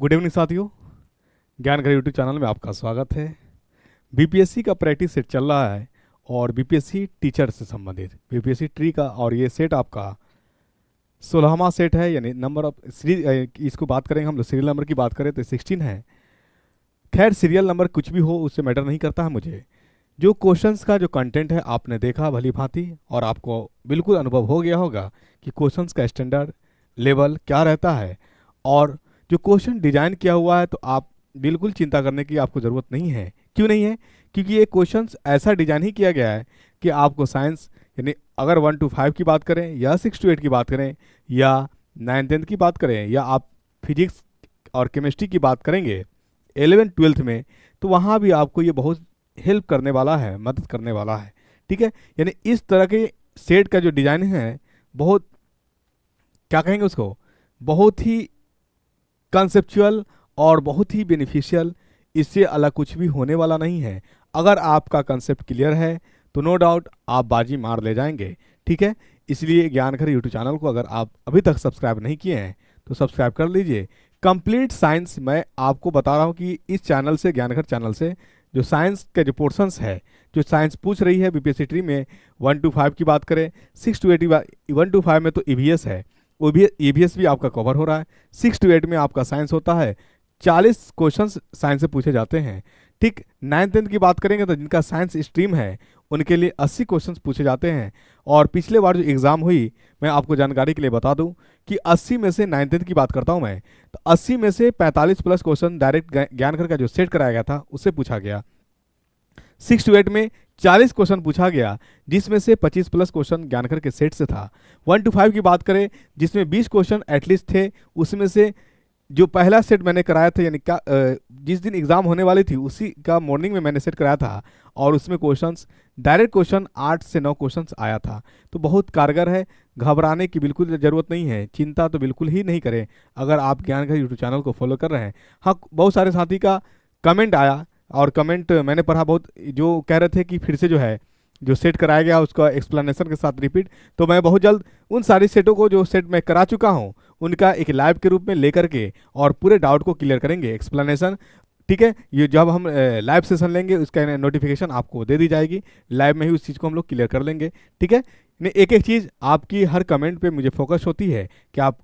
Good evening साथियों, ज्ञान घर यूट्यूब चैनल में आपका स्वागत है। बीपीएससी का प्रैक्टिस सेट चल रहा है और बीपीएससी टीचर से संबंधित बीपीएससी ट्री का, और ये सेट आपका 16वां सेट है, यानी नंबर ऑफ इसको बात करेंगे हम लोग, सीरियल नंबर की बात करें तो 16 है। खैर सीरियल नंबर कुछ भी हो उससे मैटर नहीं करता है मुझे। जो क्वेश्चंस का जो कंटेंट है आपने देखा भली भांति, और आपको बिल्कुल अनुभव हो गया होगा कि क्वेश्चंस का स्टैंडर्ड लेवल क्या रहता है, और जो क्वेश्चन डिजाइन किया हुआ है तो आप बिल्कुल चिंता करने की आपको ज़रूरत नहीं है। क्यों नहीं है? क्योंकि ये क्वेश्चंस ऐसा डिजाइन ही किया गया है कि आपको साइंस, यानी अगर 1 to 5 की बात करें या 6 to 8 की बात करें या 9th 10th की बात करें, या आप फिजिक्स और केमिस्ट्री की बात करेंगे 11th 12th में, तो वहाँ भी आपको ये बहुत हेल्प करने वाला है, मदद करने वाला है। ठीक है, यानी इस तरह के सेट का जो डिजाइन है बहुत, क्या कहेंगे उसको, बहुत ही कंसेप्चुअल और बहुत ही बेनिफिशियल। इससे अलग कुछ भी होने वाला नहीं है। अगर आपका कंसेप्ट क्लियर है तो नो डाउट आप बाजी मार ले जाएंगे। ठीक है, इसलिए ज्ञान घर यूट्यूब चैनल को अगर आप अभी तक सब्सक्राइब नहीं किए हैं तो सब्सक्राइब कर लीजिए। कंप्लीट साइंस मैं आपको बता रहा हूँ कि इस चैनल से, ज्ञान घर चैनल से, जो साइंस के जो पोर्शंस है, जो साइंस पूछ रही है बीपीएससी ट्री में 1 to 5 की बात करें, 6 to 8 1 to 5 में तो ईवीएस है, वो भी ईवीएस भी आपका कवर हो रहा है। 6 to 8 में आपका साइंस होता है, 40 क्वेश्चंस साइंस से पूछे जाते हैं। ठीक, 9th 10th की बात करेंगे तो जिनका साइंस स्ट्रीम है उनके लिए 80 क्वेश्चंस पूछे जाते हैं। और पिछले बार जो एग्ज़ाम हुई, मैं आपको जानकारी के लिए बता दूं कि 80 में से 9th 10th की बात करता हूं मैं, तो 80 में से 45 प्लस क्वेश्चन डायरेक्ट ज्ञान घर का जो सेट कराया गया था उससे पूछा गया। 6 to 8 में 40 क्वेश्चन पूछा गया, जिसमें से 25 प्लस क्वेश्चन ज्ञानकर के सेट से था। 1 to 5 की बात करें जिसमें 20 क्वेश्चन एटलीस्ट थे, उसमें से जो पहला सेट मैंने कराया था, यानी जिस दिन एग्जाम होने वाली थी उसी का मॉर्निंग में मैंने सेट कराया था, और उसमें क्वेश्चंस, डायरेक्ट क्वेश्चन 8 से 9 क्वेश्चंस आया था। तो बहुत कारगर है, घबराने की बिल्कुल ज़रूरत नहीं है, चिंता तो बिल्कुल ही नहीं करें अगर आप ज्ञान घर यूट्यूब चैनल को फॉलो कर रहे हैं। हाँ, बहुत सारे साथी का कमेंट आया, और कमेंट मैंने पढ़ा बहुत, जो कह रहे थे कि फिर से जो है जो सेट कराया गया उसका एक्सप्लेनेशन के साथ रिपीट। तो मैं बहुत जल्द उन सारी सेटों को, जो सेट मैं करा चुका हूं, उनका एक लाइव के रूप में लेकर के और पूरे डाउट को क्लियर करेंगे, एक्सप्लेनेशन। ठीक है, ये जब हम लाइव सेशन लेंगे उसका नोटिफिकेशन आपको दे दी जाएगी, लाइव में ही उस चीज़ को हम लोग क्लियर कर लेंगे। ठीक है, नहीं, एक एक चीज़ आपकी हर कमेंट पे मुझे फोकस होती है कि आप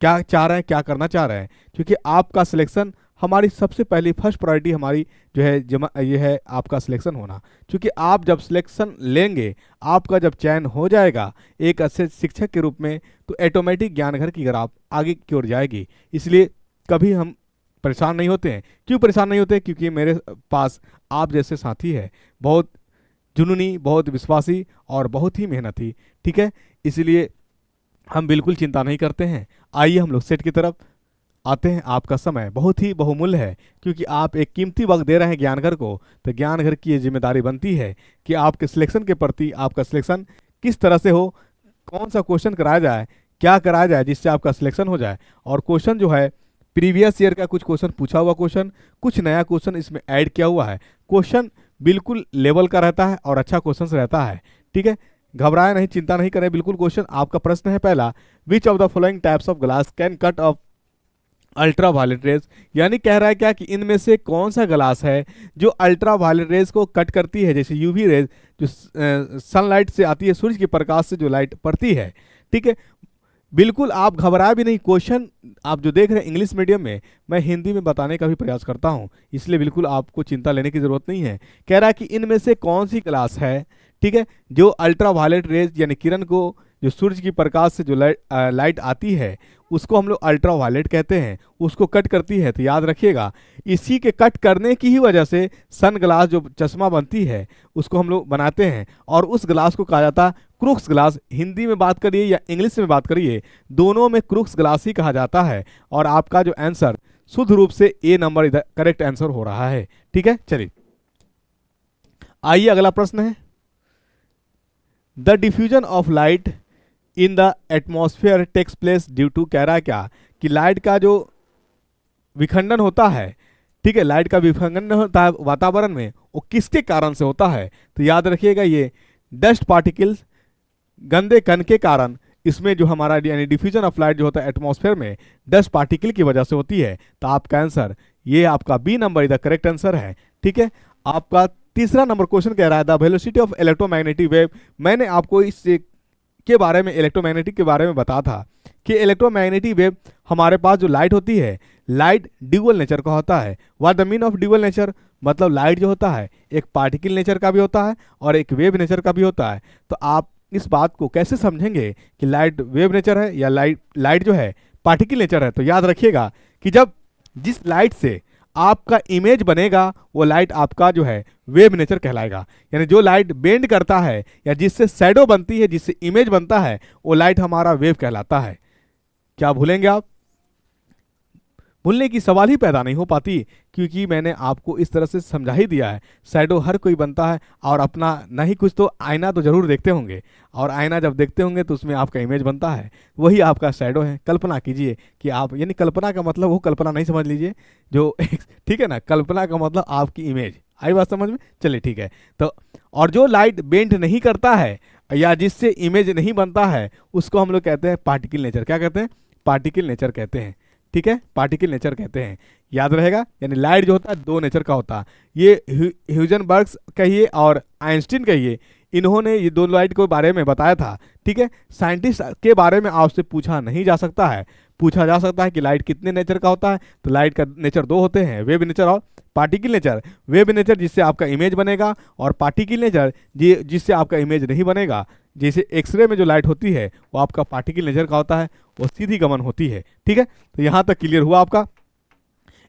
क्या चाह रहे हैं, क्या करना चाह रहे हैं, क्योंकि आपका सिलेक्शन हमारी सबसे पहली फर्स्ट प्रायोरिटी हमारी जो है ये है आपका सिलेक्शन होना। क्योंकि आप जब सिलेक्शन लेंगे, आपका जब चयन हो जाएगा एक अच्छे शिक्षक के रूप में, तो ऑटोमेटिक ज्ञान घर की ग्राफ आगे की ओर जाएगी। इसलिए कभी हम परेशान नहीं होते हैं। क्यों परेशान नहीं होते? क्योंकि मेरे पास आप जैसे साथी है, बहुत जुनूनी, बहुत विश्वासी और बहुत ही मेहनती। ठीक है, इसलिए हम बिल्कुल चिंता नहीं करते हैं। आइए हम लोग सेट की तरफ आते हैं। आपका समय बहुत ही बहुमूल्य है, क्योंकि आप एक कीमती वक्त दे रहे हैं ज्ञान घर को, तो ज्ञान घर की ये जिम्मेदारी बनती है कि आपके सिलेक्शन के प्रति, आपका सिलेक्शन किस तरह से हो, कौन सा क्वेश्चन कराया जाए, क्या कराया जाए जिससे आपका सिलेक्शन हो जाए। और क्वेश्चन जो है प्रीवियस ईयर का कुछ क्वेश्चन पूछा हुआ क्वेश्चन, कुछ नया क्वेश्चन इसमें ऐड किया हुआ है। क्वेश्चन बिल्कुल लेवल का रहता है और अच्छा क्वेश्चन रहता है। ठीक है, घबराए नहीं, चिंता नहीं करें, बिल्कुल क्वेश्चन आपका प्रश्न है पहला, which of the following types of glass can cut off ultra violet rays. यानी कह रहा है क्या कि इनमें से कौन सा ग्लास है जो अल्ट्रा वायलेट रेज को कट करती है, जैसे यूवी रेज जो सनलाइट से आती है, सूर्य के प्रकाश से जो लाइट पड़ती है। ठीक है, बिल्कुल आप घबराए भी नहीं। क्वेश्चन आप जो देख रहे हैं इंग्लिश मीडियम में, मैं हिंदी में बताने का भी प्रयास करता हूं, इसलिए बिल्कुल आपको चिंता लेने की जरूरत नहीं है। कह रहा है कि इनमें से कौन सी ग्लास है, ठीक है, जो अल्ट्रा वायलेट रेज यानी किरण को, जो सूर्य की प्रकाश से जो लाइट आती है उसको हम लोग अल्ट्रा वायलेट कहते हैं, उसको कट करती है। तो याद रखिएगा, इसी के कट करने की ही वजह से सन ग्लास जो चश्मा बनती है उसको हम लोग बनाते हैं, और उस ग्लास को कहा जाता है क्रूक्स ग्लास। हिंदी में बात करिए या इंग्लिश में बात करिए, दोनों में क्रूक्स ग्लास ही कहा जाता है। और आपका जो आंसर शुद्ध रूप से ए नंबर इधर करेक्ट आंसर हो रहा है। ठीक है, चलिए आइए अगला प्रश्न है, the diffusion of light in the atmosphere takes place due to, कह रहा है क्या कि लाइट का जो विखंडन होता है, ठीक है, लाइट का विखंडन होता है वातावरण में, वो किसके कारण से होता है? तो याद रखिएगा, ये डस्ट पार्टिकल्स, गंदे कण के कारण इसमें जो हमारा यानी डिफ्यूजन ऑफ लाइट जो होता है एटमॉस्फेयर में डस्ट पार्टिकल की वजह से होती है। तो आपका आंसर ये आपका बी नंबर इधर करेक्ट आंसर है। ठीक है, आपका तीसरा नंबर क्वेश्चन कह रहा है the velocity of electromagnetic wave. मैंने आपको इस के बारे में इलेक्ट्रोमैग्नेटिक के बारे में बताया था कि इलेक्ट्रोमैग्नेटिक वेव हमारे पास जो लाइट होती है, लाइट ड्यूअल नेचर का होता है। What the mean of dual nature, मतलब लाइट जो होता है एक पार्टिकल नेचर का भी होता है और एक वेव नेचर का भी होता है। तो आप इस बात को कैसे समझेंगे कि लाइट वेव नेचर है या लाइट जो है पार्टिकल नेचर है? तो याद रखिएगा कि जब जिस लाइट से आपका इमेज बनेगा वो लाइट आपका जो है वेव नेचर कहलाएगा। यानी जो लाइट बेंड करता है या जिससे शैडो बनती है, जिससे इमेज बनता है, वो लाइट हमारा वेव कहलाता है। क्या भूलेंगे आप? भूलने की सवाल ही पैदा नहीं हो पाती, क्योंकि मैंने आपको इस तरह से समझा ही दिया है। शैडो हर कोई बनता है और अपना नहीं कुछ तो आईना तो जरूर देखते होंगे, और आईना जब देखते होंगे तो उसमें आपका इमेज बनता है, वही आपका शैडो है। कल्पना कीजिए कि आप, यानी कल्पना का मतलब वो कल्पना नहीं समझ लीजिए जो ठीक है ना, कल्पना का मतलब आपकी इमेज। आई बात समझ में? चलिए ठीक है। तो और जो लाइट बेंड नहीं करता है या जिससे इमेज नहीं बनता है उसको हम लोग कहते हैं पार्टिकल नेचर। क्या कहते हैं? पार्टिकल नेचर कहते हैं। ठीक है, पार्टिकल नेचर कहते हैं, याद रहेगा। यानी लाइट जो होता है दो नेचर का होता है। ये ह्यूजेनबर्ग कहिए और आइंस्टीन कहिए, इन्होंने ये दो लाइट के बारे में बताया था। ठीक है, साइंटिस्ट के बारे में आपसे पूछा नहीं जा सकता है। पूछा जा सकता है कि लाइट कितने नेचर का होता है, तो लाइट का नेचर दो होते हैं, वेव नेचर और पार्टिकल नेचर। वेव नेचर जिससे आपका इमेज बनेगा, और पार्टिकल नेचर जिससे आपका इमेज नहीं बनेगा। जैसे एक्सरे में जो लाइट होती है वो आपका पार्टिकल नेचर का होता है, वो सीधी गमन होती है। ठीक है, तो यहाँ तक क्लियर हुआ आपका।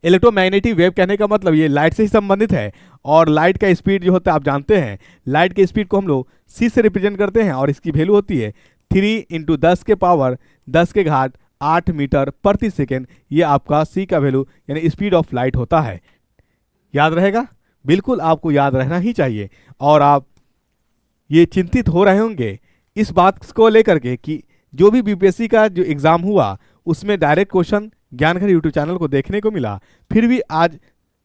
इलेक्ट्रोमैग्नेटिक वेव कहने का मतलब ये लाइट से ही संबंधित है, और लाइट का स्पीड जो होता है आप जानते हैं, लाइट के स्पीड को हम लोग सी से रिप्रेजेंट करते हैं, और इसकी वैल्यू होती है 3 × 10 के पावर 10 के घात 8 मीटर प्रति सेकेंड। ये आपका सी का वैल्यू यानी स्पीड ऑफ लाइट होता है। याद रहेगा? बिल्कुल आपको याद रहना ही चाहिए। और आप ये चिंतित हो रहे होंगे इस बात को लेकर के कि जो भी बीपीएससी का जो एग्ज़ाम हुआ उसमें डायरेक्ट क्वेश्चन ज्ञानघर यूट्यूब चैनल को देखने को मिला, फिर भी आज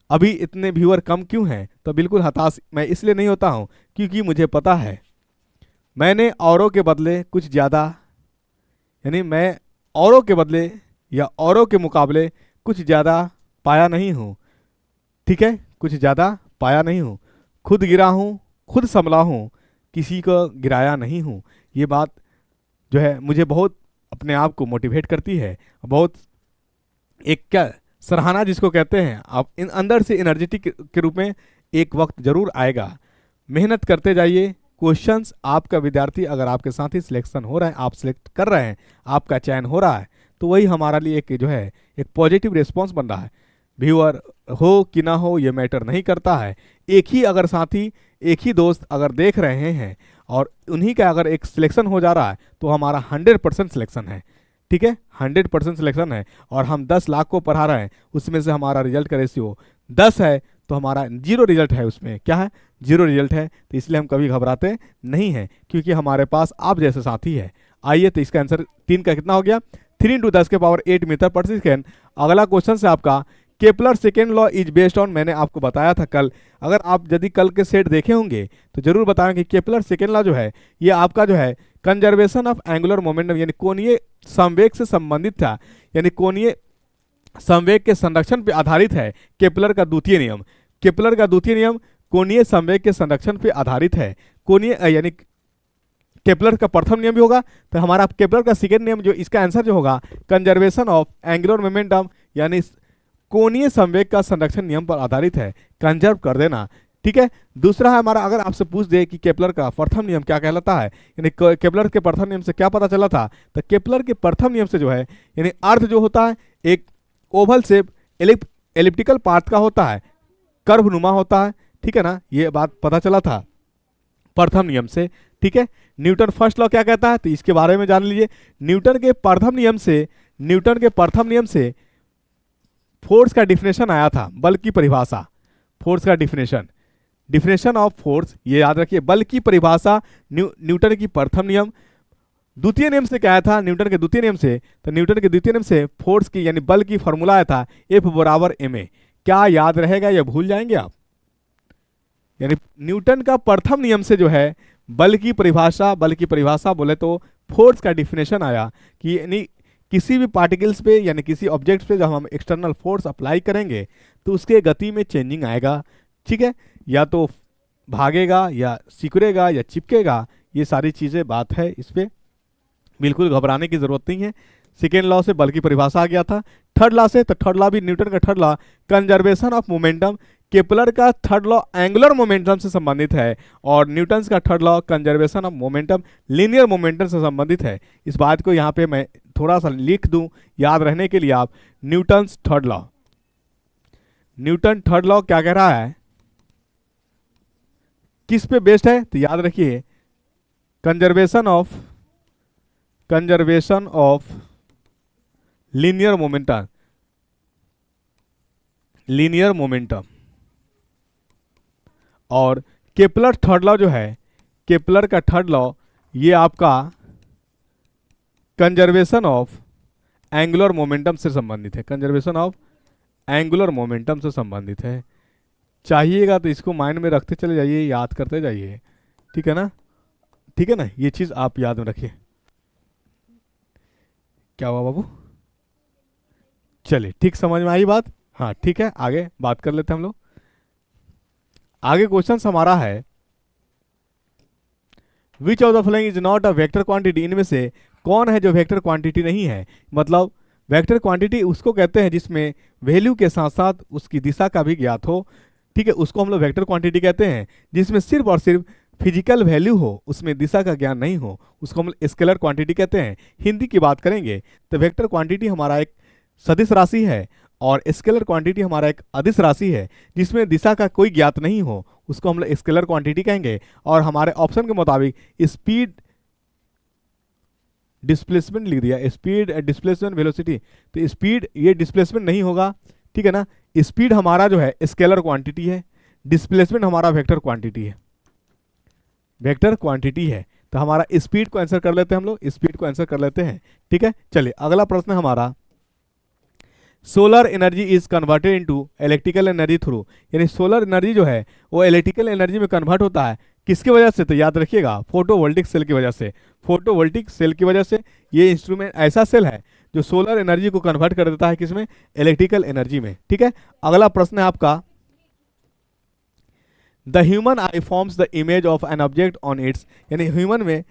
अभी इतने व्यूअर कम क्यों हैं? तो बिल्कुल हताश मैं इसलिए नहीं होता हूं, क्योंकि मुझे पता है मैंने औरों के बदले कुछ ज़्यादा, यानी मैं औरों के बदले या औरों के मुकाबले कुछ ज़्यादा पाया नहीं हूँ। ठीक है, कुछ ज़्यादा पाया नहीं हूँ। खुद गिरा हूँ, खुद संभला हूँ, किसी को गिराया नहीं हूँ। ये बात जो है मुझे बहुत अपने आप को मोटिवेट करती है, बहुत एक क्या सराहना जिसको कहते हैं, आप इन अंदर से एनर्जेटिक के रूप में एक वक्त जरूर आएगा। मेहनत करते जाइए। क्वेश्चंस आपका विद्यार्थी अगर आपके साथ ही सिलेक्शन हो रहा है, आप सिलेक्ट कर रहे हैं, आपका चयन हो रहा है, तो वही हमारा लिए एक जो है एक पॉजिटिव रिस्पॉन्स बन रहा है। व्यूअर हो कि ना हो ये मैटर नहीं करता है। एक ही अगर साथी, एक ही दोस्त अगर देख रहे हैं और उन्हीं का अगर एक सिलेक्शन हो जा रहा है तो हमारा 100% सिलेक्शन है। ठीक है, 100% सिलेक्शन है। और हम 10 लाख को पढ़ा रहे हैं, उसमें से हमारा रिजल्ट का रेशियो 10 है, तो हमारा 0 रिजल्ट है। उसमें क्या है? 0 रिजल्ट है। तो इसलिए हम कभी घबराते नहीं हैं, क्योंकि हमारे पास आप जैसे साथी है। आइए, तो इसका आंसर 3 का कितना हो गया? 3 × 10 के पावर 8 मीटर प्रति सेकेंड। अगला क्वेश्चन से आपका Kepler second law is based on, मैंने आपको बताया था कल, अगर आप यदि कल के सेट देखे होंगे तो जरूर बताएं कि केपलर सेकेंड लॉ जो है ये आपका जो है कंजर्वेशन ऑफ एंगुलर मोमेंटम यानी कोणीय संवेग से संबंधित था, यानी कोणीय संवेग के संरक्षण पर आधारित है। केपलर का द्वितीय नियम, केपलर का द्वितीय नियम कोणीय संवेग के संरक्षण पर आधारित है। कोणीय यानी केपलर का प्रथम नियम भी होगा, तो हमारा केपलर का सेकेंड नियम जो इसका आंसर जो होगा कंजर्वेशन ऑफ एंगुलर मोमेंटम यानी कोणीय संवेग का संरक्षण नियम पर आधारित है। कंजर्व कर देना। ठीक है, दूसरा है हमारा, अगर आपसे पूछ दे कि केपलर का प्रथम नियम क्या कहलाता है, यानी केपलर के प्रथम नियम से क्या पता चला था, तो केपलर के प्रथम नियम से जो है यानी अर्थ जो होता है एक ओवल शेप एलिप्टिकल पाथ का होता है, कर्व नुमा होता है। ठीक है ना, ये बात पता चला था प्रथम नियम से। ठीक है, न्यूटन फर्स्ट लॉ क्या कहता है, तो इसके बारे में जान लीजिए। न्यूटन के प्रथम नियम से फोर्स का डिफिनेशन आया था, बल की परिभाषा, फोर्स का डिफिनेशन ऑफ फोर्स, ये याद रखिए, बल की परिभाषा न्यूटन की प्रथम नियम। द्वितीय नियम से क्या आया था? न्यूटन के द्वितीय नियम से, तो न्यूटन के द्वितीय नियम से फोर्स की यानी बल की फॉर्मूला आया था F = ma। क्या याद रहेगा या भूल जाएंगे आप? यानी न्यूटन का प्रथम नियम से जो है बल की परिभाषा बोले तो फोर्स का डिफिनेशन आया कि यानी किसी भी पार्टिकल्स पे यानी किसी ऑब्जेक्ट पे जब हम एक्सटर्नल फोर्स अप्लाई करेंगे तो उसके गति में चेंजिंग आएगा, ठीक है, या तो भागेगा या सिकुड़ेगा या चिपकेगा, ये सारी चीज़ें बात है, इस पे बिल्कुल घबराने की जरूरत नहीं है। सेकेंड लॉ से बल की परिभाषा आ गया था। थर्ड लॉ से, तो थर्ड लॉ भी न्यूटन का third law conservation of momentum, Kepler का थर्ड लॉ एंगुलर मोमेंटम से संबंधित है और न्यूटन का third law conservation of momentum linear momentum से संबंधित है। इस बात को यहाँ पे मैं थोड़ा सा लिख दूं याद रहने के लिए, आप Newton third law, Newton third law क्या कह रहा है, किस पे बेस्ड है, तो याद रखिए कंजर्वेशन ऑफ लीनियर मोमेंटम। और केपलर थर्ड लॉ जो है, केपलर का थर्ड लॉ ये आपका कंजर्वेशन ऑफ एंगुलर मोमेंटम से संबंधित है, कंजर्वेशन ऑफ एंगुलर मोमेंटम से संबंधित है। चाहिएगा तो इसको माइंड में रखते चले जाइए, याद करते जाइए, ठीक है ना, ठीक है ना, ये चीज आप याद में रखिए। क्या हुआ बाबू, चलिए ठीक समझ में आई बात, हाँ ठीक है, आगे बात कर लेते हैं हम लोग। आगे क्वेश्चन हमारा है which of the following is not a vector quantity, इनमें से कौन है जो वेक्टर क्वांटिटी नहीं है। मतलब वेक्टर क्वांटिटी उसको कहते हैं जिसमें वैल्यू के साथ साथ उसकी दिशा का भी ज्ञात हो, ठीक है, उसको हम लोग वेक्टर क्वांटिटी कहते हैं। जिसमें सिर्फ और सिर्फ फिजिकल वैल्यू हो, उसमें दिशा का ज्ञान नहीं हो, उसको हम लोग स्केलर क्वांटिटी कहते हैं। हिंदी की बात करेंगे तो वेक्टर क्वांटिटी हमारा एक सदिश राशि है और स्केलर क्वांटिटी हमारा एक अदिश राशि है। जिसमें दिशा का कोई ज्ञात नहीं हो उसको हम लोग स्केलर क्वांटिटी कहेंगे। और हमारे ऑप्शन के मुताबिक स्पीड डिस्प्लेसमेंट लिख दिया, स्पीड डिस्प्लेसमेंट वेलोसिटी, तो स्पीड ये डिस्प्लेसमेंट नहीं होगा, ठीक है ना। स्पीड हमारा जो है स्केलर क्वांटिटी है, डिस्प्लेसमेंट हमारा वेक्टर क्वांटिटी है, वेक्टर क्वांटिटी है। तो हमारा स्पीड को आंसर कर लेते हैं, हम लोग स्पीड को आंसर कर लेते हैं, ठीक है। चलिए अगला प्रश्न हमारा, solar energy is converted into electrical energy through, यानी सोलर एनर्जी जो है वो इलेक्ट्रिकल एनर्जी में कन्वर्ट होता है किसकी वजह से, तो याद रखिएगा फोटोवोल्टिक सेल की वजह से, फोटोवोल्टिक सेल की वजह से। ये इंस्ट्रूमेंट ऐसा सेल है जो सोलर एनर्जी को कन्वर्ट कर देता है किसमें, इलेक्ट्रिकल एनर्जी में, ठीक है। अगला प्रश्न है आपका, the human I forms the image of an object on it's, यानी ह्यूमन में,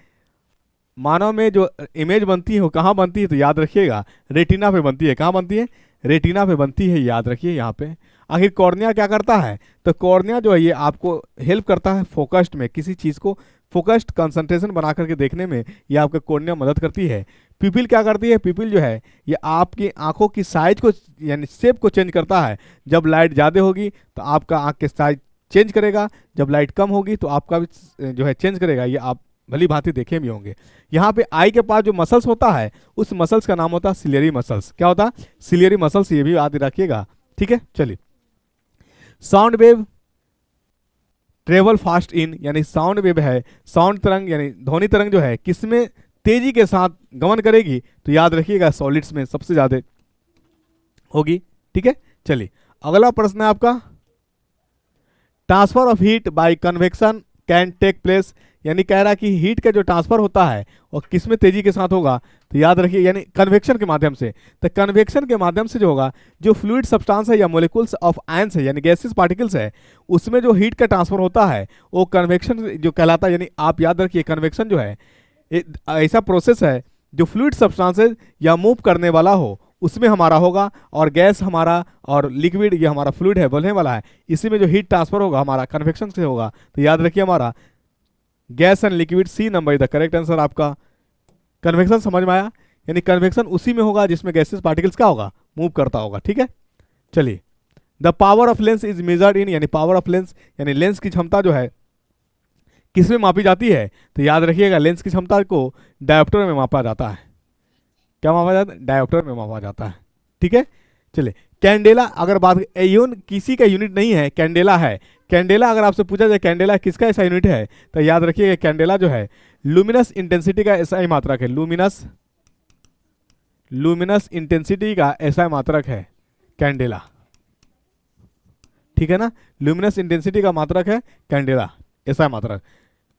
मानव में जो इमेज बनती है वो कहाँ बनती है, तो याद रखिएगा रेटिना पे बनती है। कहाँ बनती है, रेटिना पे बनती है, याद रखिए यहाँ पे। आखिर कॉर्निया क्या करता है, तो कॉर्निया जो है ये आपको हेल्प करता है फोकस्ड में, किसी चीज़ को फोकस्ड कंसंट्रेशन बना करके देखने में ये आपका कॉर्निया मदद करती है। पिपिल क्या करती है, पिपिल जो है ये आपकी आंखों की साइज को यानी शेप को चेंज करता है। जब लाइट ज़्यादा होगी तो आपका आंख के साइज चेंज करेगा, जब लाइट कम होगी तो आपका भी जो है चेंज करेगा, ये आप भली भांति देखे भी होंगे। यहाँ पे आई के पास जो मसल्स होता है उस मसल्स का नाम होता है सिलियरी मसल्स। क्या होता है, सिलियरी मसल्स, ये भी याद रखिएगा, ठीक है। चलिए, sound wave travel fast in, यानी साउंड वेव है, साउंड तरंग यानी ध्वनि तरंग जो है किसमें तेजी के साथ गमन करेगी, तो याद रखिएगा सॉलिड्स में सबसे ज्यादा होगी, ठीक है। चलिए अगला प्रश्न है आपका, transfer of heat by convection can take place, यानी कह रहा है कि हीट का जो ट्रांसफर होता है और किस में तेजी के साथ होगा, तो याद रखिए यानी कन्वेक्शन के माध्यम से। तो कन्वेक्शन के माध्यम से जो होगा, जो फ्लूइड सब्सटेंस है या मोलिकुल्स ऑफ आयंस है यानी गैसेस पार्टिकल्स है, उसमें जो हीट का ट्रांसफर होता है वो कन्वेक्शन जो कहलाता है। यानी आप याद रखिए कन्वेक्शन जो है ऐसा प्रोसेस है जो फ्लूइड सब्सटेंसेज या मूव करने वाला हो उसमें हमारा होगा, और गैस हमारा और लिक्विड ये हमारा फ्लूइड है बोलने वाला है, इसी में जो हीट ट्रांसफर होगा हमारा कन्वेक्शन से होगा। तो याद रखिए हमारा gas and liquid, C number is the correct answer आपका। कन्वेक्शन समझ में आया, यानी कन्वेक्शन उसी में होगा जिसमें गैसेस पार्टिकल्स क्या होगा, मूव करता होगा, ठीक है। चलिए, the power of lens is measured in, यानी पावर ऑफ लेंस यानी लेंस की क्षमता जो है किसमें मापी जाती है, तो याद रखिएगा लेंस की क्षमता को डायोप्टर में मापा जाता है। क्या मापा जाता है, डायोप्टर में मापा जाता है, ठीक है। चलिए, कैंडेला अगर बात किसी का यूनिट नहीं है, कैंडेला है। कैंडेला अगर आपसे पूछा जाए कैंडेला किसका ऐसा यूनिट है, तो याद रखिएगा कैंडेला जो है लुमिनस इंटेंसिटी का ऐसा मात्रक है, लुमिनस इंटेंसिटी का ऐसा मात्रक है कैंडेला, ठीक है ना। लुमिनस इंटेंसिटी का मात्रक है कैंडेला, ऐसा मात्रक।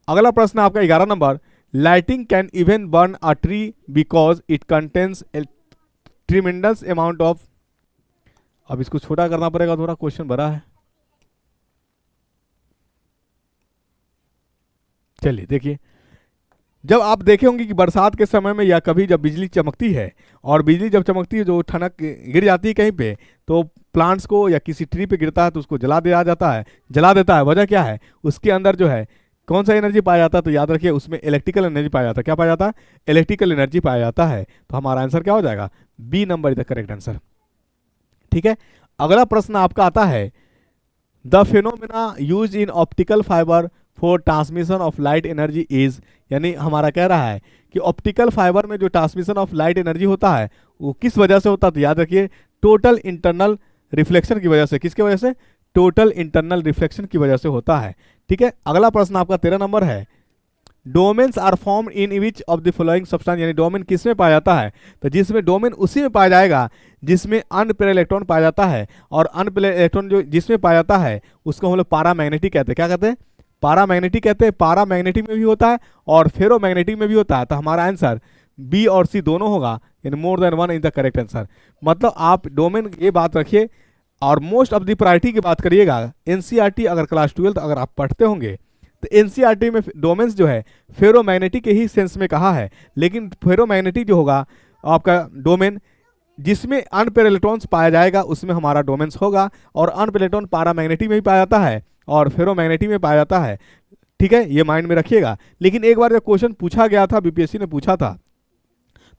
अगला प्रश्न आपका 11 number, lighting can even burn a tree because it contains A tremendous amount of, अब इसको छोटा करना पड़ेगा, थोड़ा क्वेश्चन बड़ा है। चलिए देखिए, जब आप देखे होंगे कि बरसात के समय में या कभी जब बिजली चमकती है, और बिजली जब चमकती है जो ठनक गिर जाती है कहीं पे, तो प्लांट्स को या किसी ट्री पे गिरता है तो उसको जला दिया जाता है, जला देता है। वजह क्या है? उसके अंदर जो है कौन सा एनर्जी पाया जाता है? तो याद रखिए उसमें इलेक्ट्रिकल एनर्जी पाया जाता है। क्या पाया जाता है? इलेक्ट्रिकल एनर्जी पाया जाता है। तो हमारा आंसर क्या हो जाएगा? B number is the correct answer. ठीक है, अगला प्रश्न आपका आता है, the phenomena use in optical fibre for transmission of light energy is, यानी हमारा कह रहा है कि ऑप्टिकल फाइबर में जो ट्रांसमिशन ऑफ लाइट एनर्जी होता है वो किस वजह से होता है? तो याद रखिए टोटल इंटरनल रिफ्लेक्शन की वजह से। किसकी वजह से? टोटल इंटरनल रिफ्लेक्शन की वजह से होता है। ठीक है, अगला प्रश्न आपका 13 नंबर है, domains are form in which of the following substance, यानी डोमेन किस में पाया जाता है? तो जिसमें डोमेन उसी में पाया जाएगा जिसमें अनपेयर इलेक्ट्रॉन पाया जाता है, और अनपेयर इलेक्ट्रॉन जो जिसमें पाया जाता है उसको हम लोग पारामैग्नेटिक कहते हैं। क्या कहते हैं? पारामैग्नेटिक कहते हैं। पारामैग्नेटिक में भी होता है और फेरोमैग्नेटिक में भी होता है। तो हमारा आंसर बी और सी दोनों होगा, यानी more than one is the correct answer. मतलब आप डोमेन ये बात रखिए, और मोस्ट ऑफ द प्रायोरिटी की बात करिएगा। एनसीईआरटी अगर क्लास 12 अगर आप पढ़ते होंगे तो एनसीईआरटी में डोमेन्स जो है फेरोमैग्नेटिक के ही सेंस में कहा है, लेकिन फेरोमैग्नेटिक जो होगा आपका डोमेन जिसमें अनपेयर इलेक्ट्रॉन्स पाया जाएगा उसमें हमारा डोमेन्स होगा, और अनपेयर इलेक्ट्रॉन पारामैग्नेटिक में भी पाया जाता है और फेरोमैग्नेटिक में पाया जाता है। ठीक है, ये माइंड में रखिएगा। लेकिन एक बार जब क्वेश्चन पूछा गया था, बीपीएससी ने पूछा था,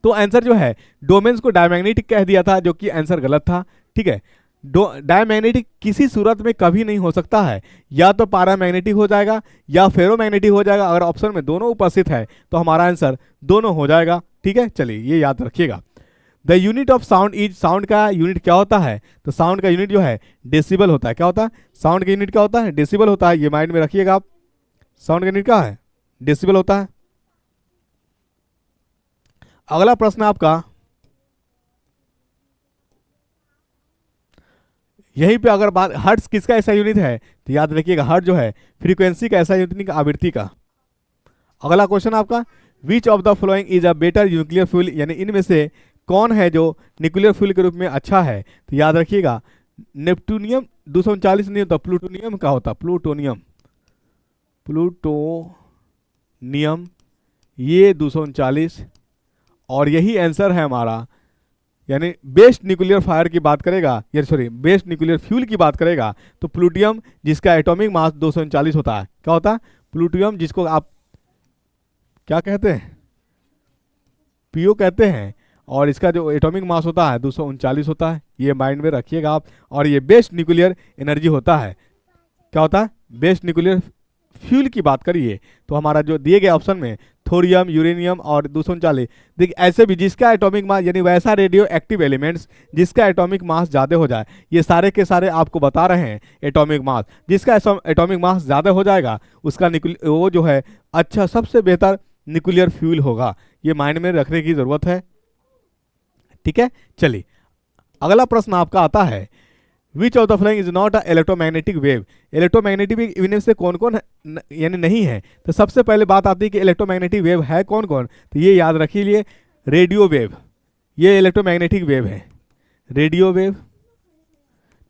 तो आंसर जो है डोमेन्स को डायमैग्नेटिक कह दिया था, जो कि आंसर गलत था। ठीक है, डायमैग्नेटिक किसी सूरत में कभी नहीं हो सकता है, या तो पारामैग्नेटिक हो जाएगा या फेरोमैग्नेटिक हो जाएगा। अगर ऑप्शन में दोनों उपस्थित है तो हमारा आंसर दोनों हो जाएगा। ठीक है, चलिए ये याद रखिएगा। The unit of sound is, sound का यूनिट क्या होता है? तो साउंड का यूनिट जो है डेसिबल होता है। क्या होता है? साउंड का यूनिट क्या होता है? डेसिबल होता है। ये माइंड में रखिएगा आप, साउंड का यूनिट क्या है? डेसिबल होता है। अगला प्रश्न आपका, यहीं पे अगर बात हर्ट्ज किसका ऐसा यूनिट है, तो याद रखिएगा हर्ट्ज जो है फ्रीक्वेंसी का ऐसा यूनिट, आवृत्ति का। अगला क्वेश्चन आपका, विच of the following is a better nuclear fuel, यानी इनमें से कौन है जो न्यूक्लियर फ्यूल के रूप में अच्छा है? तो याद रखिएगा नेप्टूनियम 239 नहीं होता, प्लूटोनियम का होता। प्लूटोनियम, प्लूटोनियम ये 239, और यही आंसर है हमारा। यानी बेस्ट न्यूक्लियर फायर की बात करेगा, या सॉरी बेस्ट न्यूक्लियर फ्यूल की बात करेगा तो प्लूटोनियम, जिसका एटॉमिक मास 239 होता है। क्या होता है? प्लूटोनियम, जिसको आप क्या कहते हैं? पीओ कहते हैं, और इसका जो एटॉमिक मास होता है 239 होता है। ये माइंड में रखिएगा आप। और ये बेस्ट न्यूक्लियर एनर्जी होता है। क्या होता है? बेस्ट न्यूक्लियर फ्यूल की बात करिए तो हमारा जो दिए गए ऑप्शन में थोरियम, यूरेनियम और 239, देखिए ऐसे भी जिसका एटॉमिक मास, यानी वैसा रेडियो एक्टिव एलिमेंट्स जिसका एटॉमिक मास ज़्यादा हो जाए, ये सारे के सारे आपको बता रहे हैं एटॉमिक मास। जिसका एटॉमिक मास ज़्यादा हो जाएगा उसका वो जो है अच्छा सबसे बेहतर न्यूक्लियर फ्यूल होगा। ये माइंड में रखने की ज़रूरत है। ठीक है, चलिए अगला प्रश्न आपका आता है, which of the following is not a electromagnetic wave. Electromagnetic wave से कौन कौन यानी नहीं है? तो सबसे पहले बात आती है कि इलेक्ट्रोमैग्नेटिक वेव है कौन कौन। तो ये याद रखिए, रेडियो वेव ये इलेक्ट्रोमैग्नेटिक वेव है, रेडियो वेव।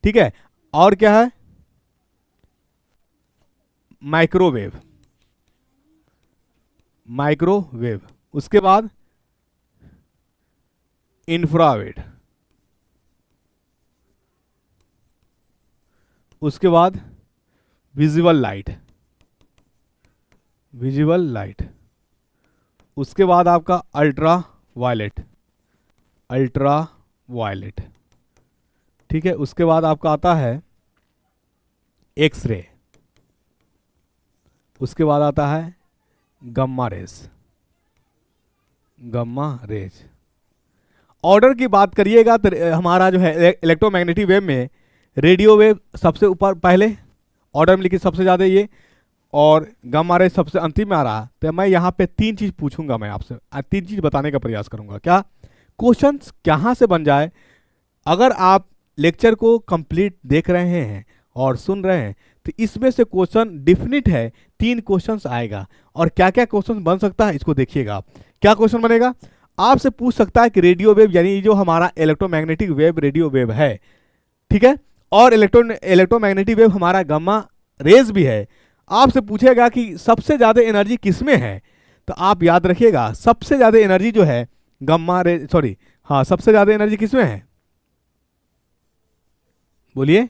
ठीक है, और क्या है? Microwave, microwave. उसके बाद इंफ्रारेड, उसके बाद विजिबल लाइट, विजिबल लाइट। उसके बाद आपका अल्ट्रा वायलेट, अल्ट्रा वायलेट। ठीक है, उसके बाद आपका आता है एक्सरे, उसके बाद आता है gamma rays, gamma rays. Order की बात करिएगा तो हमारा जो है इलेक्ट्रोमैग्नेटिक वेव में रेडियो वेव सबसे ऊपर पहले ऑर्डर में लिखिए सबसे ज़्यादा ये, और गामा रे सबसे अंतिम में आ रहा। तो मैं यहाँ पे तीन चीज़ पूछूंगा, मैं आपसे तीन चीज़ बताने का प्रयास करूंगा। क्या क्वेश्चन कहाँ से बन जाए? अगर आप लेक्चर को कंप्लीट देख रहे हैं और सुन रहे हैं तो इसमें से क्वेश्चन डिफिनिट है 3 क्वेश्चंस आएगा। और क्या क्या क्वेश्चन बन सकता है इसको देखिएगा आप। क्या क्वेश्चन बनेगा, आपसे पूछ सकता है कि रेडियो वेव यानी जो हमारा इलेक्ट्रोमैग्नेटिक वेव रेडियो वेव है, ठीक है, और इलेक्ट्रोमैग्नेटिक वेव हमारा गामा रेज भी है। आपसे पूछेगा कि सबसे ज्यादा एनर्जी किसमें है, तो आप याद रखिएगा सबसे ज्यादा एनर्जी जो है गामा रे सॉरी हाँ सबसे ज्यादा एनर्जी किसमें है, बोलिए।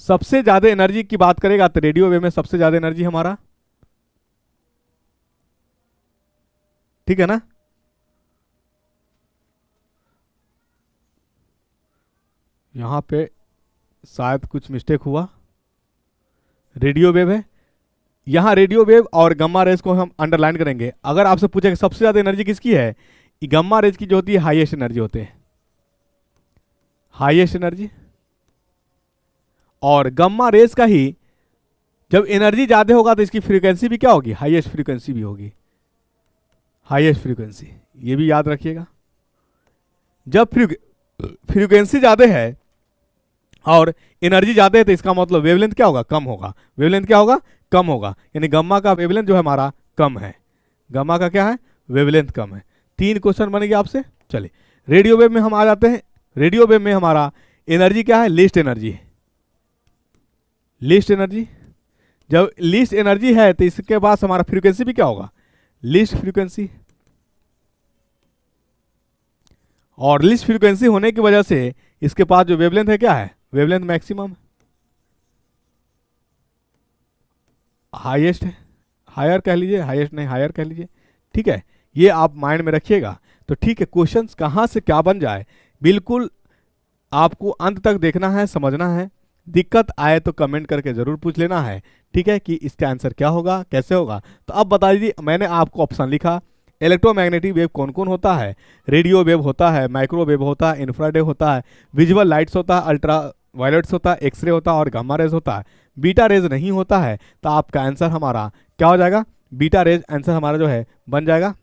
सबसे ज्यादा एनर्जी की बात करेगा तो रेडियो वेव में सबसे ज्यादा एनर्जी हमारा, ठीक है ना। यहां पे शायद कुछ मिस्टेक हुआ, रेडियो वेव है, यहां रेडियो वेव और गम्मा रेज को हम अंडरलाइन करेंगे। अगर आपसे पूछे कि सबसे ज्यादा एनर्जी किसकी है, गम्मा रेज की जो होती है हाईएस्ट एनर्जी होते हैं, हाईएस्ट एनर्जी। और गम्मा रेज का ही जब एनर्जी ज्यादा होगा तो इसकी फ्रीक्वेंसी भी क्या होगी, हाईएस्ट फ्रीक्वेंसी भी होगी, हाईएस्ट फ्रीक्वेंसी, ये भी याद रखिएगा। जब फ्रीक्वेंसी ज्यादा है और एनर्जी ज्यादा है तो इसका मतलब वेवलेंथ क्या होगा, कम होगा। वेवलेंथ क्या होगा, कम होगा, यानी गम्मा का वेवलेंथ जो है हमारा कम है। गम्मा का क्या है, वेवलेंथ कम है। 3 क्वेश्चन बनेंगे आपसे। चलिए रेडियो वेव में हम आ जाते हैं। रेडियो वेव में हमारा एनर्जी क्या है, लीस्ट एनर्जी है, लीस्ट एनर्जी। जब लीस्ट एनर्जी है तो इसके पास हमारा फ्रीक्वेंसी भी क्या होगा, लीस्ट फ्रीक्वेंसी। और लीस्ट फ्रीक्वेंसी होने की वजह से इसके पास जो वेवलेंथ है क्या है, वेवलेंथ मैक्सिमम, हाईएस्ट है, हायर कह लीजिए, हाईएस्ट नहीं हायर कह लीजिए, ठीक है। ये आप माइंड में रखिएगा। तो ठीक है, क्वेश्चंस कहां से क्या बन जाए बिल्कुल आपको अंत तक देखना है, समझना है। दिक्कत आए तो कमेंट करके जरूर पूछ लेना है, ठीक है, कि इसका आंसर क्या होगा, कैसे होगा। तो अब बता दीजिए, मैंने आपको ऑप्शन लिखा, इलेक्ट्रोमैग्नेटिक वेव कौन कौन होता है, रेडियो वेव होता है, माइक्रोवेव होता है, इंफ्रारेड होता है, विजुअल लाइट्स होता है, अल्ट्रा वायलेट्स होता है, एक्सरे होता है और गामा रेज होता है। बीटा रेज नहीं होता है, तो आपका आंसर हमारा क्या हो जाएगा, बीटा रेज आंसर हमारा जो है बन जाएगा,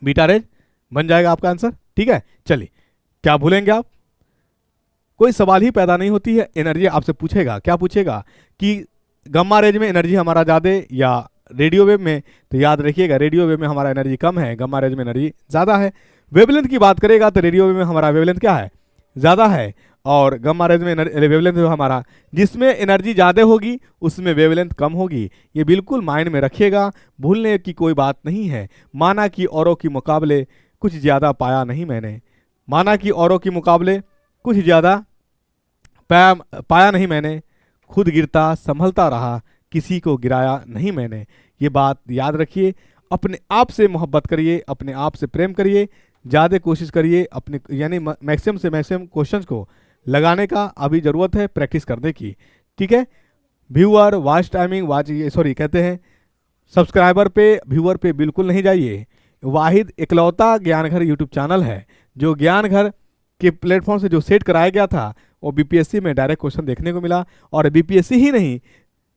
बीटा रेज बन जाएगा आपका आंसर, ठीक है। चलिए क्या भूलेंगे आप, कोई सवाल ही पैदा नहीं होती है, एनर्जी आपसे पूछेगा, क्या पूछेगा कि गम्मा रेज में एनर्जी हमारा ज़्यादा या रेडियो वेव में, तो याद रखिएगा रेडियो वेव में हमारा एनर्जी कम है, गम्मा रेज में एनर्जी ज़्यादा है। वेवलेंथ की बात करेगा तो रेडियो वेव में हमारा वेवलेंथ क्या है, ज़्यादा है, और गम्मा रेज में वेवलेंथ जो हमारा, जिसमें एनर्जी ज़्यादा होगी उसमें वेवलेंथ कम होगी। ये बिल्कुल माइंड में रखिएगा, भूलने की कोई बात नहीं है। माना कि औरों के मुकाबले कुछ ज़्यादा पाया नहीं मैंने, माना कि औरों के मुकाबले कुछ ज़्यादा पाया नहीं मैंने, खुद गिरता संभलता रहा, किसी को गिराया नहीं मैंने। ये बात याद रखिए। अपने आप से मोहब्बत करिए, अपने आप से प्रेम करिए, ज़्यादा कोशिश करिए अपने, यानी मैक्सिमम से मैक्सिमम क्वेश्चंस को लगाने का अभी ज़रूरत है, प्रैक्टिस करने की, ठीक है। व्यूअर वॉच टाइमिंग सॉरी कहते हैं सब्सक्राइबर पे, व्यूअर पे बिल्कुल नहीं जाइए। वाहिद इकलौता ज्ञान घर यूट्यूब चैनल है जो ज्ञान घर के प्लेटफॉर्म से जो सेट कराया गया था, वो बीपीएससी में डायरेक्ट क्वेश्चन देखने को मिला। और बीपीएससी ही नहीं,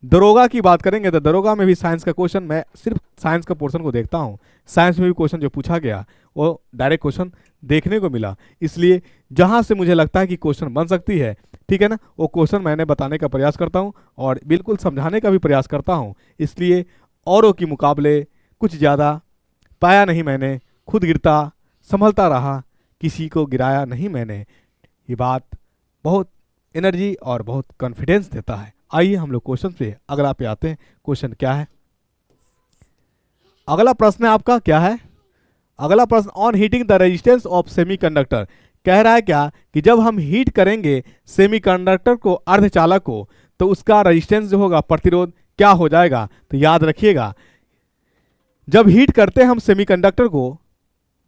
दरोगा की बात करेंगे तो दरोगा में भी साइंस का क्वेश्चन, मैं सिर्फ साइंस का पोर्शन को देखता हूँ, साइंस में भी क्वेश्चन जो पूछा गया वो डायरेक्ट क्वेश्चन देखने को मिला। इसलिए जहाँ से मुझे लगता है कि क्वेश्चन बन सकती है, ठीक है ना, वो क्वेश्चन मैंने बताने का प्रयास करता हूँ और बिल्कुल समझाने का भी प्रयास करता हूँ। इसलिए औरों के मुकाबले कुछ ज़्यादा पाया नहीं मैंने, खुद गिरता संभलता रहा, किसी को गिराया नहीं मैंने। ये बात बहुत एनर्जी और बहुत कॉन्फिडेंस देता है। आइए हम लोग क्वेश्चन पे अगला पे आते हैं। क्वेश्चन क्या है, अगला प्रश्न है आपका क्या है, अगला प्रश्न, on heating the resistance of semiconductor. कह रहा है क्या कि जब हम हीट करेंगे सेमीकंडक्टर को, अर्धचालक को, तो उसका रेजिस्टेंस जो होगा, प्रतिरोध क्या हो जाएगा। तो याद रखिएगा जब हीट करते हैं हम सेमीकंडक्टर को,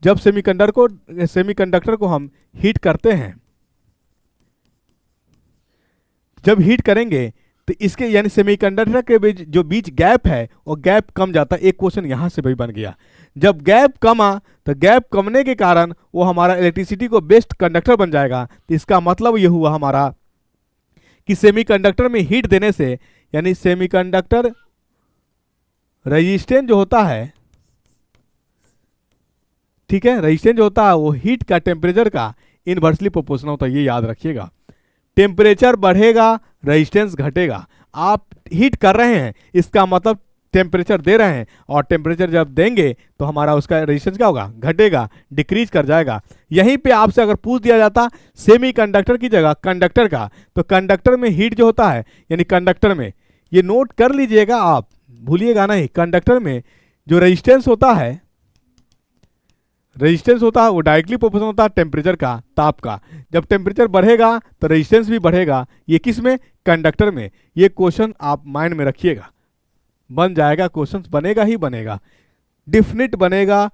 जब सेमीकंडक्टर को हम हीट करते हैं, जब हीट करेंगे तो इसके यानी सेमीकंडक्टर के बीच जो बीच गैप है वो गैप कम जाता है। एक क्वेश्चन यहां से भी बन गया, जब गैप कमा तो गैप कमने के कारण वो हमारा इलेक्ट्रिसिटी को बेस्ट कंडक्टर बन जाएगा। तो इसका मतलब ये हुआ हमारा कि सेमीकंडक्टर में हीट देने से, यानी सेमीकंडक्टर रेजिस्टेंस जो होता है, ठीक है, रेजिस्टेंस जो होता है वो हीट का टेम्परेचर का इनवर्सली प्रोपोर्शनल होता है। ये याद रखिएगा, टेम्परेचर बढ़ेगा, रेजिस्टेंस घटेगा। आप हीट कर रहे हैं, इसका मतलब टेम्परेचर दे रहे हैं, और टेम्परेचर जब देंगे तो हमारा उसका रेजिस्टेंस क्या होगा, घटेगा, डिक्रीज कर जाएगा। यहीं पे आपसे अगर पूछ दिया जाता सेमीकंडक्टर की जगह कंडक्टर का, तो कंडक्टर में हीट जो होता है, यानी कंडक्टर में, ये नोट कर लीजिएगा आप, भूलिएगा नहीं, कंडक्टर में जो रेजिस्टेंस होता है, रेजिस्टेंस होता है वो डायरेक्टली प्रोपोर्शनल होता है टेम्परेचर का, ताप का। जब टेम्परेचर बढ़ेगा तो रेजिस्टेंस भी बढ़ेगा। ये किस में, कंडक्टर में। ये क्वेश्चन आप माइंड में रखिएगा, बन जाएगा, क्वेश्चन बनेगा ही बनेगा, डिफिनिट बनेगा,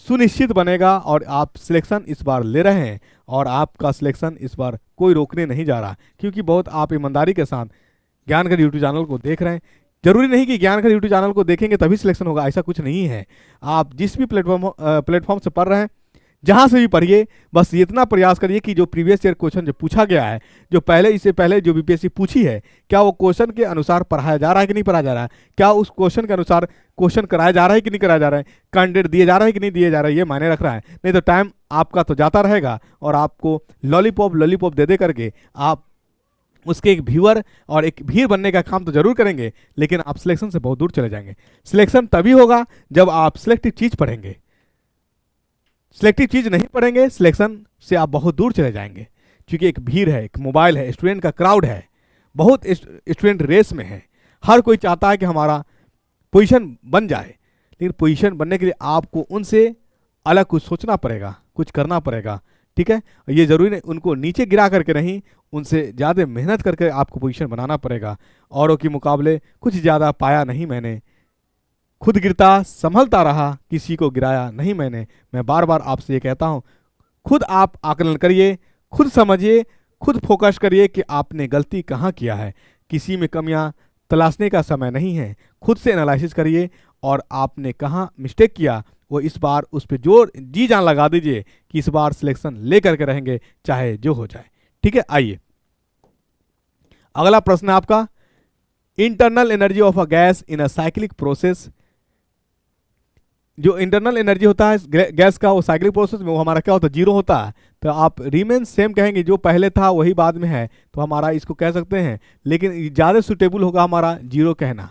सुनिश्चित बनेगा। और आप सिलेक्शन इस बार ले रहे हैं, और आपका सिलेक्शन इस बार कोई रोकने नहीं जा रहा, क्योंकि बहुत आप ईमानदारी के साथ ज्ञान घर यूट्यूब चैनल को देख रहे हैं। जरूरी नहीं कि ज्ञान घर यूट्यूब चैनल को देखेंगे तभी सिलेक्शन होगा, ऐसा कुछ नहीं है। आप जिस भी प्लेटफॉर्म से पढ़ रहे हैं, जहां से भी पढ़िए, बस इतना प्रयास करिए कि जो प्रीवियस ईयर क्वेश्चन जो पूछा गया है, जो पहले, इससे पहले जो बीपीएससी पूछी है, क्या वो क्वेश्चन के अनुसार पढ़ाया जा रहा है कि नहीं पढ़ाया जा रहा है, क्या उस क्वेश्चन के अनुसार क्वेश्चन कराया जा रहा है कि नहीं कराया जा रहा है, कैंडिडेट दिए जा रहा है कि नहीं दिए जा रहा है, ये मायने रख रहा है। नहीं तो टाइम आपका तो जाता रहेगा, और आपको लॉलीपॉप दे दे करके आप उसके एक व्यूअर और एक भीड़ बनने का काम तो जरूर करेंगे, लेकिन आप सिलेक्शन से बहुत दूर चले जाएंगे। सिलेक्शन तभी होगा जब आप सिलेक्टिव चीज पढ़ेंगे। सिलेक्टिव चीज नहीं पढ़ेंगे, सिलेक्शन से आप बहुत दूर चले जाएंगे, क्योंकि एक भीड़ है, एक मोबाइल है, स्टूडेंट का क्राउड है, बहुत स्टूडेंट रेस में है, हर कोई चाहता है कि हमारा पोजीशन बन जाए। लेकिन पोजीशन बनने के लिए आपको उनसे अलग कुछ सोचना पड़ेगा, कुछ करना पड़ेगा, ठीक है। ये जरूरी नहीं उनको नीचे गिरा करके नहीं, उनसे ज़्यादा मेहनत करके आपको पोजीशन बनाना पड़ेगा। औरों के मुकाबले कुछ ज़्यादा पाया नहीं मैंने, खुद गिरता संभलता रहा, किसी को गिराया नहीं मैंने। मैं बार बार आपसे ये कहता हूँ, खुद आप आकलन करिए, खुद समझिए, खुद फोकस करिए कि आपने गलती कहाँ किया है। किसी में कमियां तलाशने का समय नहीं है, खुद से एनालिसिस करिए, और आपने कहाँ मिस्टेक किया वो इस बार उस पर जोर जी जान लगा दीजिए कि इस बार सिलेक्शन ले करके रहेंगे, चाहे जो हो जाए, ठीक है। आइए अगला प्रश्न है आपका, internal energy of a gas in a cyclic process. जो इंटरनल एनर्जी होता है गैस का, वो साइक्लिक प्रोसेस में वो हमारा क्या होता है, जीरो होता है। तो आप रिमेन सेम कहेंगे, जो पहले था वही बाद में है, तो हमारा इसको कह सकते हैं, लेकिन ज़्यादा सुटेबल होगा हमारा जीरो कहना,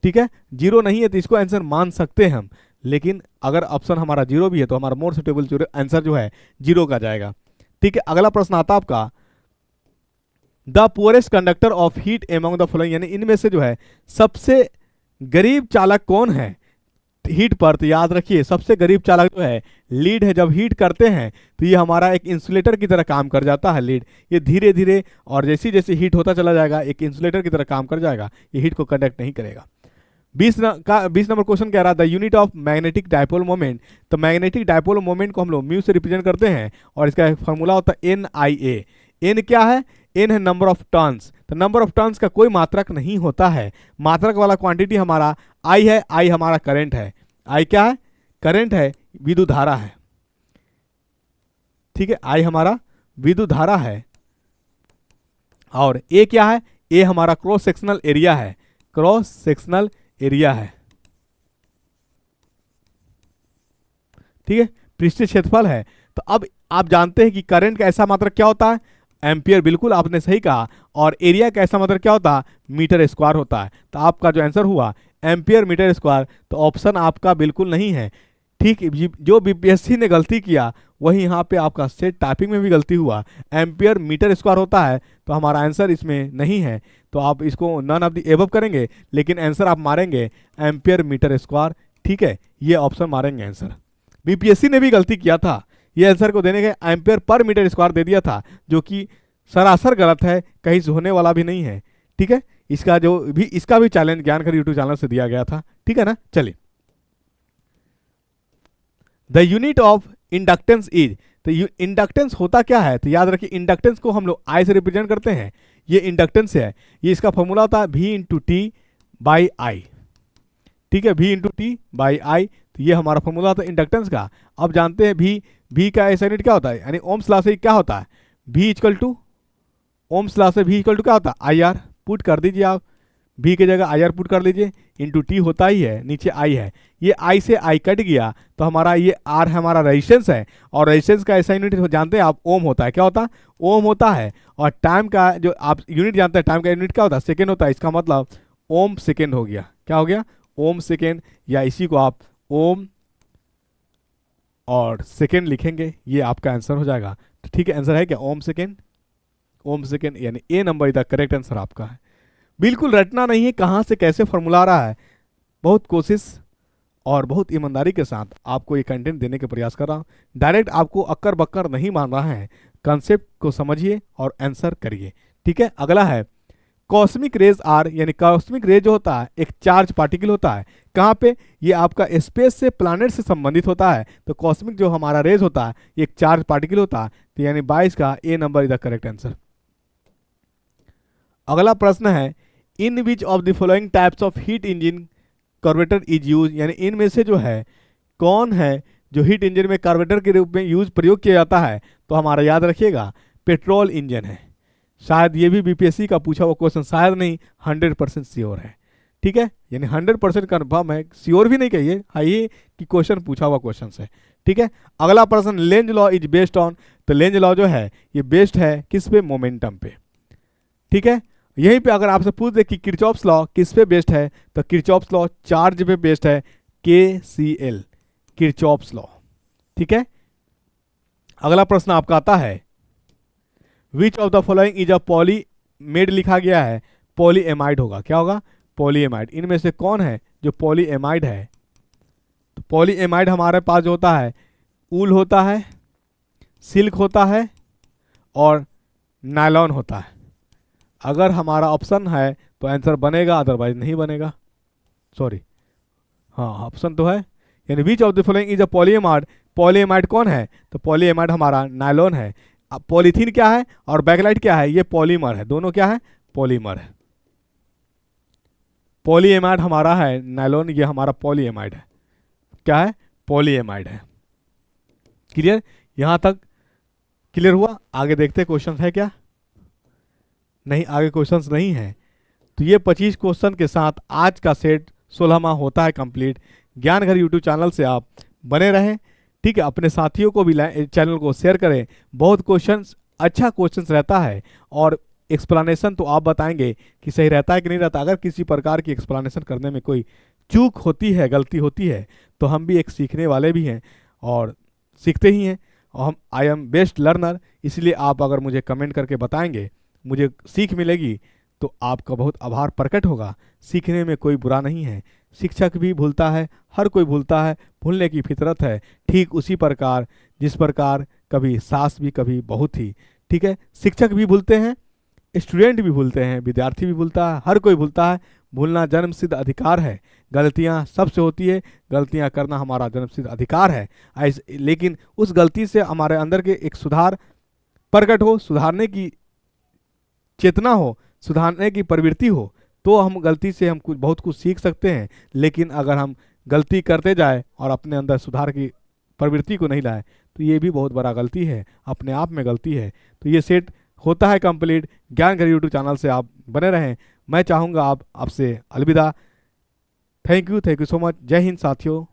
ठीक है। जीरो नहीं है तो इसको आंसर मान सकते हैं हम, लेकिन अगर ऑप्शन हमारा जीरो भी है तो हमारा मोर सुटेबल आंसर जो है जीरो का जाएगा, ठीक है। अगला प्रश्न आता है आपका, the poorest conductor of heat among the following, यानी इनमें से जो है सबसे गरीब चालक कौन है हीट पर। तो याद रखिए, सबसे गरीब चालक जो है लीड है। जब हीट करते हैं तो ये हमारा एक इंसुलेटर की तरह काम कर जाता है लीड। ये धीरे धीरे और जैसे जैसे हीट होता चला जाएगा, एक इंसुलेटर की तरह काम कर जाएगा, ये हीट को कंडक्ट नहीं करेगा। 20 नंबर क्वेश्चन कह रहा था, unit of magnetic dipole moment. तो मैग्नेटिक डायपोल मोमेंट को हम लोग म्यू से रिप्रेजेंट करते हैं, और इसका फॉर्मूला होता है NIA। एन क्या है, एन है नंबर ऑफ टर्न्स। तो नंबर ऑफ टर्न्स का कोई मात्रक नहीं होता है, मात्रक वाला क्वांटिटी हमारा आई है। आई हमारा करंट है, आई क्या है, करंट है, विद्युत धारा है, ठीक है। आई हमारा विद्युत धारा है, और ए क्या है, ए हमारा क्रॉस सेक्शनल एरिया है, क्रॉस सेक्शनल एरिया है, ठीक है, पृष्ठीय क्षेत्रफल है। तो अब आप जानते हैं कि करंट का ऐसा मात्रक क्या होता है, एम्पियर, बिल्कुल आपने सही कहा। और एरिया का ऐसा मात्रक क्या होता है, मीटर स्क्वायर होता है। तो आपका जो आंसर हुआ एम्पियर मीटर स्क्वायर, तो ऑप्शन आपका बिल्कुल नहीं है, ठीक। जो बीपीएससी ने गलती किया वही यहाँ पे आपका सेट टाइपिंग में भी गलती हुआ, एम्पियर मीटर स्क्वायर होता है, तो हमारा आंसर इसमें नहीं है। तो आप इसको नन ऑफ द एबव करेंगे, लेकिन आंसर आप मारेंगे एम्पियर मीटर स्क्वायर, ठीक है, ये ऑप्शन मारेंगे आंसर। बीपीएससी ने भी गलती किया था, ये आंसर को देने के एम्पियर पर मीटर स्क्वायर दे दिया था, जो कि सरासर गलत है, कहीं से होने वाला भी नहीं है, ठीक है। इसका भी चैलेंज ज्ञान घर यूट्यूब चैनल से दिया गया था, ठीक है ना। चलिए, the unit of inductance is. तो इंडक्टेंस होता क्या है, तो याद रखिए इंडक्टेंस को हम लोग आई से रिप्रेजेंट करते हैं, ये इंडक्टेंस है। ये इसका फॉर्मूला होता है V/T/I, ठीक है, V/T/I। तो ये हमारा फॉर्मूला होता है इंडक्टेंस का। अब जानते हैं V का ऐसा यूनिट क्या होता है, यानी ओम्स लॉ से क्या होता है, V equal to Ohm's law से V इक्वल टू क्या होता है, IR। पुट कर दीजिए आप, v की जगह आई आर पुट कर लीजिए, इंटू टी होता ही है, नीचे आई है, ये आई से आई कट गया तो हमारा ये आर हमारा रेजिस्टेंस है, और रेजिस्टेंस का ऐसा यूनिट जानते हैं आप, ओम होता है। क्या होता है? ओम होता है। और टाइम का जो आप यूनिट जानते हैं, टाइम का यूनिट क्या होता है? सेकेंड होता है। इसका मतलब ओम सेकेंड हो गया। क्या हो गया? ओम सेकेंड, या इसी को आप ओम और सेकेंड लिखेंगे, ये आपका आंसर हो जाएगा। तो ठीक है, आंसर है क्या? ओम सेकेंड। ओम सेकेंड यानी A number is the correct answer आपका है। बिल्कुल रटना नहीं है, कहाँ से कैसे फॉर्मूला आ रहा है, बहुत कोशिश और बहुत ईमानदारी के साथ आपको ये कंटेंट देने के प्रयास कर रहा हूँ। डायरेक्ट आपको अक्कर बक्कर नहीं मान रहा है, कंसेप्ट को समझिए और आंसर करिए। ठीक है, अगला है कॉस्मिक रेज आर, यानी कॉस्मिक रेज जो होता है एक चार्ज पार्टिकल होता है। कहाँ पे? ये आपका स्पेस से प्लैनेट से संबंधित होता है। तो कॉस्मिक जो हमारा रेज होता है ये एक चार्ज पार्टिकल होता है। तो यानी 22 का A number is the correct answer. अगला प्रश्न है in which of the following types of heat engine carburettor is use, यानी इनमें से जो है कौन है जो हीट इंजन में कार्बोरेटर के रूप में यूज प्रयोग किया जाता है? तो हमारा याद रखिएगा पेट्रोल इंजन है। शायद ये भी बीपीएससी का पूछा हुआ क्वेश्चन, शायद नहीं 100% श्योर है। ठीक है, यानी 100% कन्फर्म है, श्योर भी नहीं कहिए, हाँ ये कि क्वेश्चन पूछा हुआ क्वेश्चन है। ठीक है, अगला प्रश्न Lenz law is based on, तो लेंज लॉ जो है ये बेस्ड है किस पे? मोमेंटम पे। ठीक है, यहीं पे अगर आपसे पूछ दे कि किरचॉफ्स लॉ किस पे बेस्ड है, तो किरचॉफ्स लॉ चार्ज पे बेस्ड है, KCL, किरचॉफ्स लॉ। ठीक है, अगला प्रश्न आपका आता है which of the following is a polyamide, लिखा गया है पॉलीएमाइड होगा। क्या होगा? पॉलीएमाइड। इनमें से कौन है जो पॉलीएमाइड है? तो पॉलीएमाइड हमारे पास जो होता है ऊल होता है, सिल्क होता है और नायलॉन होता है। अगर हमारा ऑप्शन है तो आंसर बनेगा, अदरवाइज नहीं बनेगा। सॉरी, हाँ ऑप्शन तो है, यानी विच of the following is a polyamide. Polyamide कौन है? तो पॉलीएमाइड हमारा नायलॉन है। अब पॉलीथीन क्या है और बैकलाइट क्या है? ये पॉलीमर है, दोनों क्या है? पॉलीमर है। पॉलीएमाइड हमारा है नायलॉन, ये हमारा पॉलीएमाइड है। क्या है? पॉलीएमाइड है। क्लियर? यहां तक क्लियर हुआ? आगे देखते क्वेश्चन है क्या? नहीं, आगे क्वेश्चंस नहीं है। तो ये 25 क्वेश्चन के साथ आज का सेट 16वां होता है कंप्लीट। ज्ञान घर यूट्यूब चैनल से आप बने रहें। ठीक है, अपने साथियों को भी चैनल को शेयर करें। बहुत क्वेश्चंस, अच्छा क्वेश्चंस रहता है और एक्सप्लेनेशन तो आप बताएंगे कि सही रहता है कि नहीं रहता। अगर किसी प्रकार की एक्सप्लेनेशन करने में कोई चूक होती है, गलती होती है, तो हम भी एक सीखने वाले भी हैं और सीखते ही हैं। और हम आई एम बेस्ट लर्नर, इसलिए आप अगर मुझे कमेंट करके बताएंगे, मुझे सीख मिलेगी, तो आपका बहुत आभार प्रकट होगा। सीखने में कोई बुरा नहीं है, शिक्षक भी भूलता है, हर कोई भूलता है, भूलने की फितरत है। ठीक उसी प्रकार जिस प्रकार कभी सास भी कभी बहू थी। ठीक है, शिक्षक भी भूलते हैं, स्टूडेंट भी भूलते हैं, विद्यार्थी भी भूलता है, हर कोई भूलता है। भूलना जन्मसिद्ध अधिकार है। गलतियां सबसे होती है, गलतियां करना हमारा जन्मसिद्ध अधिकार है। लेकिन उस गलती से हमारे अंदर के एक सुधार प्रकट हो, सुधारने की चेतना हो, सुधारने की प्रवृत्ति हो, तो हम गलती से हम कुछ बहुत कुछ सीख सकते हैं। लेकिन अगर हम गलती करते जाए और अपने अंदर सुधार की प्रवृत्ति को नहीं लाए, तो ये भी बहुत बड़ा गलती है, अपने आप में गलती है। तो ये सेट होता है कंप्लीट। ज्ञान घर यूट्यूब चैनल से आप बने रहें। मैं चाहूँगा आपसे अलविदा। Thank you so much. जय हिंद साथियों।